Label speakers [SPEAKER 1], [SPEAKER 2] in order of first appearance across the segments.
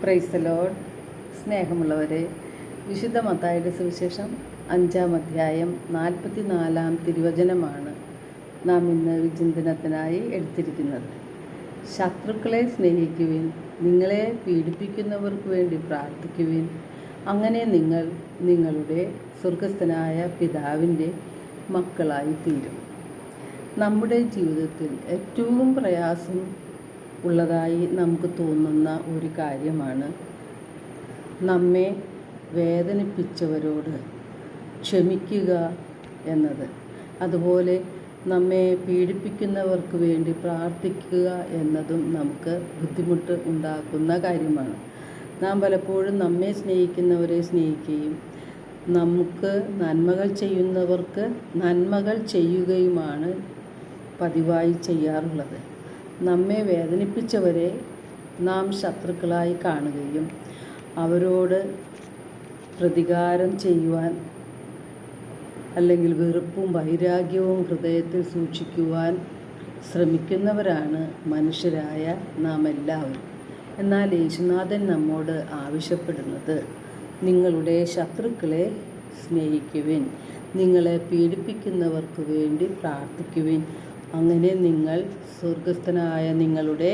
[SPEAKER 1] Praise the Lord. സ്നേഹമുള്ളവരെ, വിശുദ്ധ മത്തായിയുടെ സുവിശേഷം 5-ാം അധ്യായം 44-ാം തിരുവചനമാണ് നാം ഇന്ന് വിചിന്തനത്തിനായി എടുത്തിരിക്കുന്നത്. ശത്രുക്കളെ സ്നേഹിക്കുവിൻ, നിങ്ങളെ പീഡിപ്പിക്കുന്നവർക്ക് വേണ്ടി പ്രാർത്ഥിക്കുവിൻ, അങ്ങനെ നിങ്ങൾ നിങ്ങളുടെ സ്വർഗസ്ഥനായ പിതാവിൻ്റെ മക്കളായി തീരും. നമ്മുടെ ജീവിതത്തിൽ ഏറ്റവും പ്രയാസം ഉള്ളതായി നമുക്ക് തോന്നുന്ന ഒരു കാര്യമാണ് നമ്മെ വേദനിപ്പിച്ചവരോട് ക്ഷമിക്കുക എന്നത്. അതുപോലെ നമ്മെ പീഡിപ്പിക്കുന്നവർക്ക് വേണ്ടി പ്രാർത്ഥിക്കുക എന്നതും നമുക്ക് ബുദ്ധിമുട്ട് ഉണ്ടാക്കുന്ന കാര്യമാണ്. നാം പലപ്പോഴും നമ്മെ സ്നേഹിക്കുന്നവരെ സ്നേഹിക്കുകയും നമുക്ക് നന്മകൾ ചെയ്യുന്നവർക്ക് നന്മകൾ ചെയ്യുകയുമാണ് പതിവായി ചെയ്യാറുള്ളത്. നമ്മെ വേദനിപ്പിച്ചവരെ നാം ശത്രുക്കളായി കാണുകയും അവരോട് പ്രതികാരം ചെയ്യുവാൻ അല്ലെങ്കിൽ വെറുപ്പും വൈരാഗ്യവും ഹൃദയത്തിൽ സൂക്ഷിക്കുവാൻ ശ്രമിക്കുന്നവരാണ് മനുഷ്യരായ നാം എല്ലാവരും. എന്നാൽ യേശുനാഥൻ നമ്മോട് ആവശ്യപ്പെടുന്നത്, നിങ്ങളുടെ ശത്രുക്കളെ സ്നേഹിക്കുവിൻ, നിങ്ങളെ പീഡിപ്പിക്കുന്നവർക്ക് വേണ്ടി പ്രാർത്ഥിക്കുവിൻ, അങ്ങനെ നിങ്ങൾ സ്വർഗസ്ഥനായ നിങ്ങളുടെ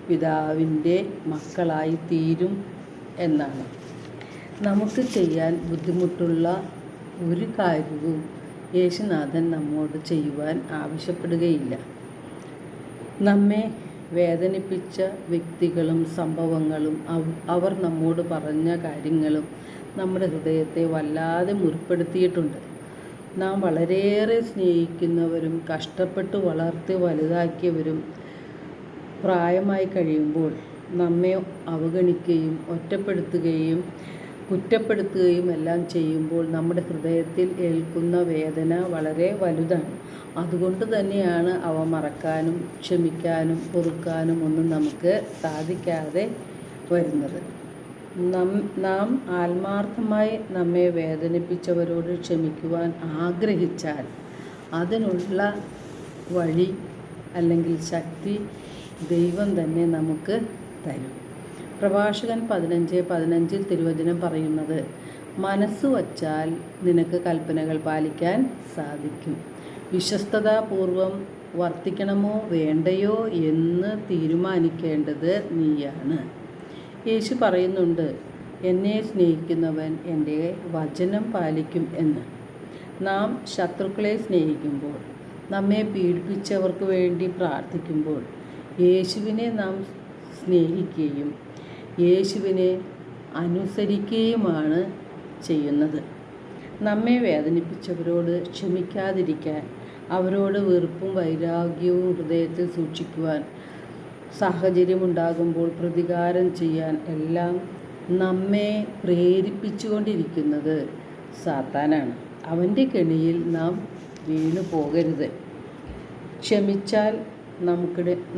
[SPEAKER 1] പിതാവിൻ്റെ മക്കളായി തീരും എന്നാണ്. നമുക്ക് ചെയ്യാൻ ബുദ്ധിമുട്ടുള്ള ഒരു കാര്യവും യേശുനാഥൻ നമ്മോട് ചെയ്യുവാൻ ആവശ്യപ്പെടുകയില്ല. നമ്മെ വേദനിപ്പിച്ച വ്യക്തികളും സംഭവങ്ങളും അവർ നമ്മോട് പറഞ്ഞ കാര്യങ്ങളും നമ്മുടെ ഹൃദയത്തെ വല്ലാതെ മുറിപ്പെടുത്തിയിട്ടുണ്ട്. നാം വളരെയേറെ സ്നേഹിക്കുന്നവരും കഷ്ടപ്പെട്ട് വളർത്തി വലുതാക്കിയവരും പ്രായമായി കഴിയുമ്പോൾ നമ്മെ അവഗണിക്കുകയും ഒറ്റപ്പെടുത്തുകയും കുറ്റപ്പെടുത്തുകയും എല്ലാം ചെയ്യുമ്പോൾ നമ്മുടെ ഹൃദയത്തിൽ ഏൽക്കുന്ന വേദന വളരെ വലുതാണ്. അതുകൊണ്ട് തന്നെയാണ് അവ മറക്കാനും ക്ഷമിക്കാനും പൊറുക്കാനും ഒന്നും നമുക്ക് സാധിക്കാതെ വരുന്നത്. നാം ആത്മാർത്ഥമായി നമ്മെ വേദനിപ്പിച്ചവരോട് ക്ഷമിക്കുവാൻ ആഗ്രഹിച്ചാൽ അതിനുള്ള വഴി അല്ലെങ്കിൽ ശക്തി ദൈവം തന്നെ നമുക്ക് തരും. പ്രഭാഷകൻ 15:15 തിരുവചനം പറയുന്നത്, മനസ്സ് വച്ചാൽ നിനക്ക് കൽപ്പനകൾ പാലിക്കാൻ സാധിക്കും, വിശ്വസ്തതാപൂർവം വർത്തിക്കണമോ വേണ്ടയോ എന്ന് തീരുമാനിക്കേണ്ടത് നീയാണ്. യേശു പറയുന്നുണ്ട്, എന്നെ സ്നേഹിക്കുന്നവൻ എൻ്റെ വചനം പാലിക്കും എന്ന്. നാം ശത്രുക്കളെ സ്നേഹിക്കുമ്പോൾ, നമ്മെ പീഡിപ്പിച്ചവർക്ക് വേണ്ടി പ്രാർത്ഥിക്കുമ്പോൾ യേശുവിനെ നാം സ്നേഹിക്കുകയും യേശുവിനെ അനുസരിക്കുകയുമാണ് ചെയ്യുന്നത്. നമ്മെ വേദനിപ്പിച്ചവരോട് ക്ഷമിക്കാതിരിക്കാൻ, അവരോട് വെറുപ്പും വൈരാഗ്യവും ഹൃദയത്തിൽ സൂക്ഷിക്കുവാൻ, സാഹചര്യമുണ്ടാകുമ്പോൾ പ്രതികാരം ചെയ്യാൻ എല്ലാം നമ്മെ പ്രേരിപ്പിച്ചുകൊണ്ടിരിക്കുന്നത് സാത്താനാണ്. അവൻ്റെ കെണിയിൽ നാം വീണു പോകരുത്. ക്ഷമിച്ചാൽ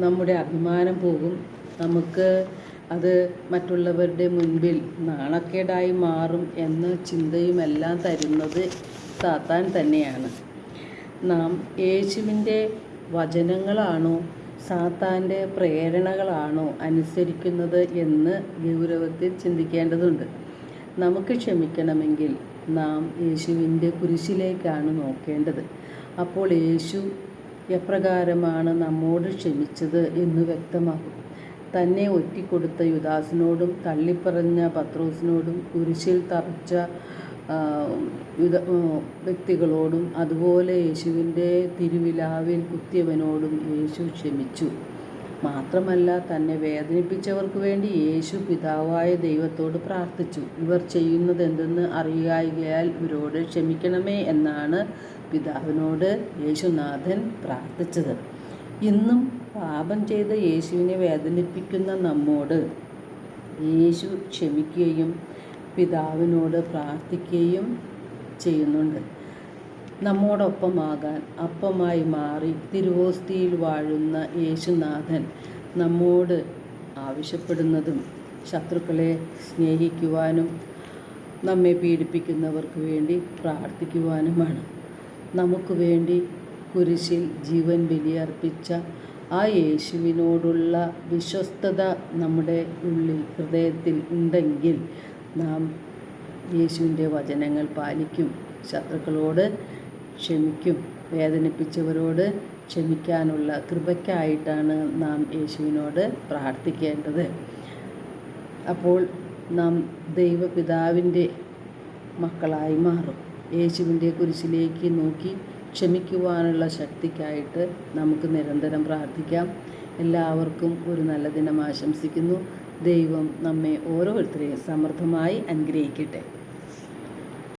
[SPEAKER 1] നമ്മുടെ അഭിമാനം പോകും. നമുക്ക് അത് മറ്റുള്ളവരുടെ മുൻപിൽ നാണക്കേടായി മാറും എന്ന ചിന്തയുമെല്ലാം തരുന്നത് സാത്താൻ തന്നെയാണ്. നാം യേശുവിൻ്റെ വചനങ്ങളാണോ സാത്താൻ്റെ പ്രേരണകളാണോ അനുസരിക്കുന്നത് എന്ന് ഗൗരവത്തിൽ ചിന്തിക്കേണ്ടതുണ്ട്. നമുക്ക് ക്ഷമിക്കണമെങ്കിൽ നാം യേശുവിൻ്റെ കുരിശിലേക്കാണ് നോക്കേണ്ടത്. അപ്പോൾ യേശു എപ്രകാരമാണ് നമ്മോട് ക്ഷമിച്ചത് എന്ന് വ്യക്തമാകും. തന്നെ ഒറ്റിക്കൊടുത്ത യുദാസിനോടും തള്ളിപ്പറഞ്ഞ പത്രോസിനോടും കുരിശിൽ തറച്ച വ്യക്തികളോടും അതുപോലെ യേശുവിൻ്റെ തിരുവിലാവിൽ കുത്തിയവനോടും യേശു ക്ഷമിച്ചു. മാത്രമല്ല, തന്നെ വേദനിപ്പിച്ചവർക്ക് വേണ്ടി യേശു പിതാവായ ദൈവത്തോട് പ്രാർത്ഥിച്ചു. ഇവർ ചെയ്യുന്നത് എന്തെന്ന് അറിയായ്കയാൽ ഇവരോട് ക്ഷമിക്കണമേ എന്നാണ് പിതാവിനോട് യേശുനാഥൻ പ്രാർത്ഥിച്ചത്. ഇന്നും പാപം ചെയ്ത യേശുവിനെ വേദനിപ്പിക്കുന്ന നമ്മോട് യേശു ക്ഷമിക്കുകയും പിതാവിനോട് പ്രാർത്ഥിക്കുകയും ചെയ്യുന്നുണ്ട്. നമ്മോടൊപ്പമാകാൻ അപ്പമായി മാറി തിരുവോസ്തിയിൽ വാഴുന്ന യേശുനാഥൻ നമ്മോട് ആവശ്യപ്പെടുന്നതും ശത്രുക്കളെ സ്നേഹിക്കുവാനും നമ്മെ പീഡിപ്പിക്കുന്നവർക്ക് വേണ്ടി പ്രാർത്ഥിക്കുവാനുമാണ്. നമുക്ക് വേണ്ടി കുരിശിൽ ജീവൻ ബലിയർപ്പിച്ച ആ യേശുവിനോടുള്ള വിശ്വസ്തത നമ്മുടെ ഹൃദയത്തിൽ ഉണ്ടെങ്കിൽ നാം യേശുവിൻ്റെ വചനങ്ങൾ പാലിക്കും, ശത്രുക്കളോട് ക്ഷമിക്കും, വേദനിപ്പിച്ചവരോട് ക്ഷമിക്കാനുള്ള കൃപയ്ക്കായിട്ടാണ് നാം യേശുവിനോട് പ്രാർത്ഥിക്കേണ്ടത്. അപ്പോൾ നാം ദൈവപിതാവിൻ്റെ മക്കളായി മാറും. യേശുവിൻ്റെ കുരിശിലേക്ക് നോക്കി ക്ഷമിക്കുവാനുള്ള ശക്തിക്കായിട്ട് നമുക്ക് നിരന്തരം പ്രാർത്ഥിക്കാം. എല്ലാവർക്കും ഒരു നല്ല ദിനം ആശംസിക്കുന്നു. ദൈവം നമ്മെ ഓരോരുത്തരെയും സമൃദ്ധമായി അനുഗ്രഹിക്കട്ടെ.